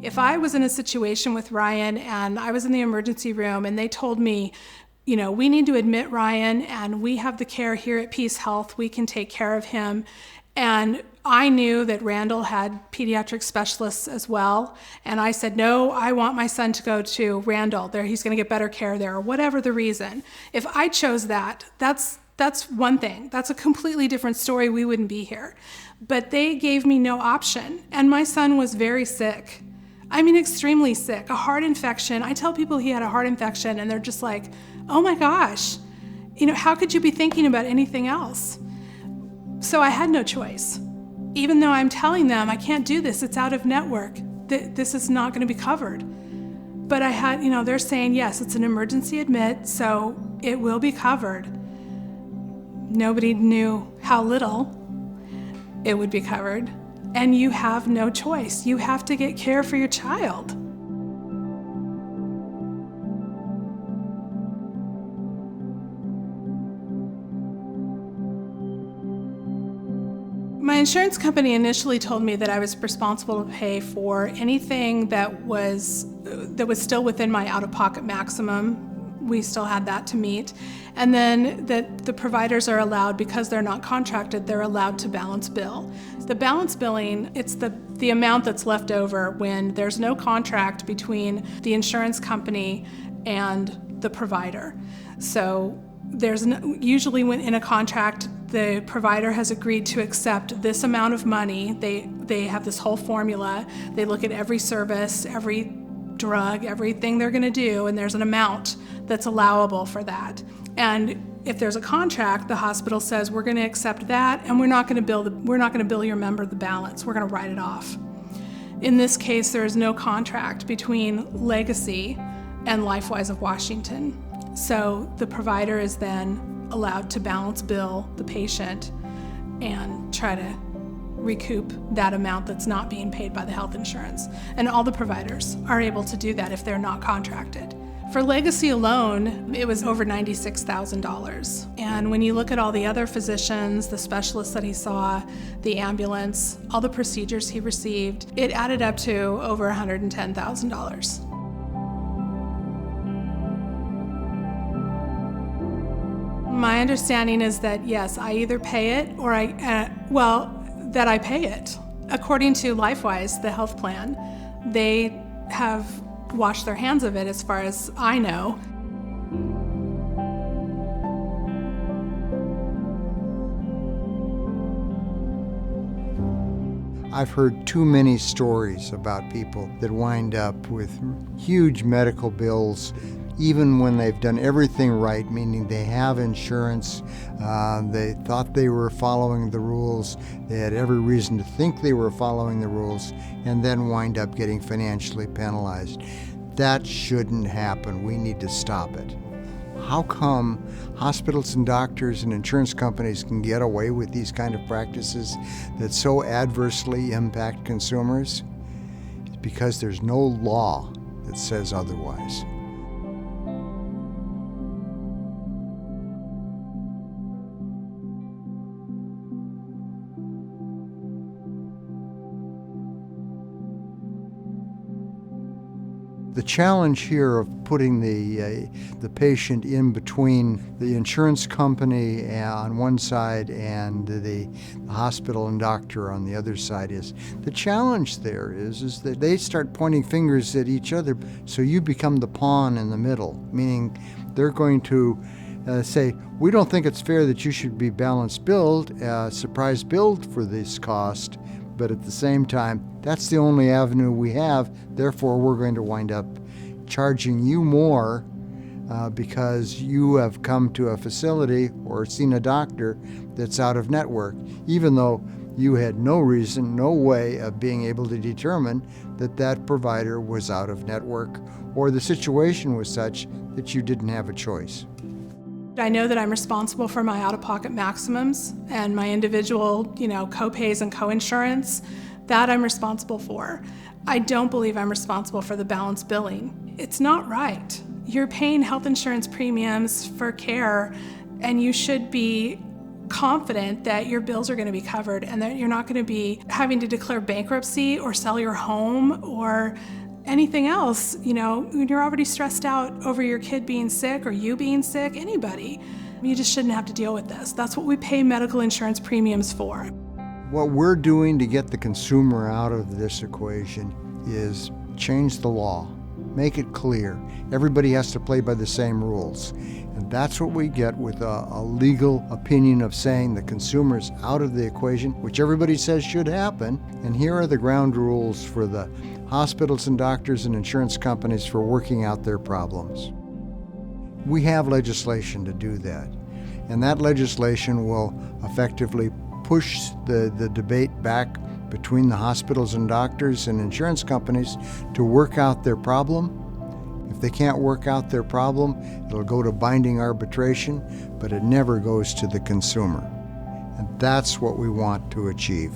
If I was in a situation with Ryan and I was in the emergency room and they told me, we need to admit Ryan and we have the care here at Peace Health, we can take care of him. And I knew that Randall had pediatric specialists as well. And I said, no, I want my son to go to Randall. He's going to get better care there, or whatever the reason. If I chose that, that's one thing. That's a completely different story. We wouldn't be here. But they gave me no option. And my son was very sick. I mean, extremely sick, a heart infection. I tell people he had a heart infection and they're just like, oh my gosh, how could you be thinking about anything else? So I had no choice. Even though I'm telling them I can't do this, it's out of network, this is not going to be covered. But I had, they're saying, yes, it's an emergency admit, so it will be covered. Nobody knew how little it would be covered. And you have no choice. You have to get care for your child. My insurance company initially told me that I was responsible to pay for anything that was still within my out-of-pocket maximum. We still had that to meet. And then that the providers are allowed, because they're not contracted, they're allowed to balance bill. The balance billing, it's the amount that's left over when there's no contract between the insurance company and the provider. So usually when in a contract, the provider has agreed to accept this amount of money. They have this whole formula. They look at every service, every drug, everything they're going to do, and there's an amount that's allowable for that. And if there's a contract, the hospital says we're going to accept that, and we're not going to bill your member the balance. We're going to write it off. In this case, there is no contract between Legacy and LifeWise of Washington. So the provider is then allowed to balance bill the patient and try to recoup that amount that's not being paid by the health insurance. And all the providers are able to do that if they're not contracted. For Legacy alone, it was over $96,000. And when you look at all the other physicians, the specialists that he saw, the ambulance, all the procedures he received, it added up to over $110,000. My understanding is that, yes, I either pay it or that I pay it. According to LifeWise, the health plan, they have washed their hands of it as far as I know. I've heard too many stories about people that wind up with huge medical bills, even when they've done everything right, meaning they have insurance, they thought they were following the rules, they had every reason to think they were following the rules, and then wind up getting financially penalized. That shouldn't happen. We need to stop it. How come hospitals and doctors and insurance companies can get away with these kind of practices that so adversely impact consumers? It's because there's no law that says otherwise. The challenge here of putting the patient in between the insurance company on one side and the hospital and doctor on the other side is, the challenge there is that they start pointing fingers at each other, so you become the pawn in the middle, meaning they're going to say, we don't think it's fair that you should be balance billed, surprise billed for this cost, but at the same time, that's the only avenue we have, therefore we're going to wind up charging you more because you have come to a facility or seen a doctor that's out of network, even though you had no reason, no way of being able to determine that that provider was out of network or the situation was such that you didn't have a choice. I know that I'm responsible for my out-of-pocket maximums and my individual, co-pays and co-insurance. That I'm responsible for. I don't believe I'm responsible for the balance billing. It's not right. You're paying health insurance premiums for care, and you should be confident that your bills are going to be covered and that you're not going to be having to declare bankruptcy or sell your home or anything else. You know, when you're already stressed out over your kid being sick or you being sick, anybody, you just shouldn't have to deal with this. That's what we pay medical insurance premiums for. What we're doing to get the consumer out of this equation is change the law, make it clear. Everybody has to play by the same rules. And that's what we get with a legal opinion of saying the consumer's out of the equation, which everybody says should happen. And here are the ground rules for the hospitals and doctors and insurance companies for working out their problems. We have legislation to do that. And that legislation will effectively push the debate back between the hospitals and doctors and insurance companies to work out their problem. If they can't work out their problem, it'll go to binding arbitration, but it never goes to the consumer. And that's what we want to achieve.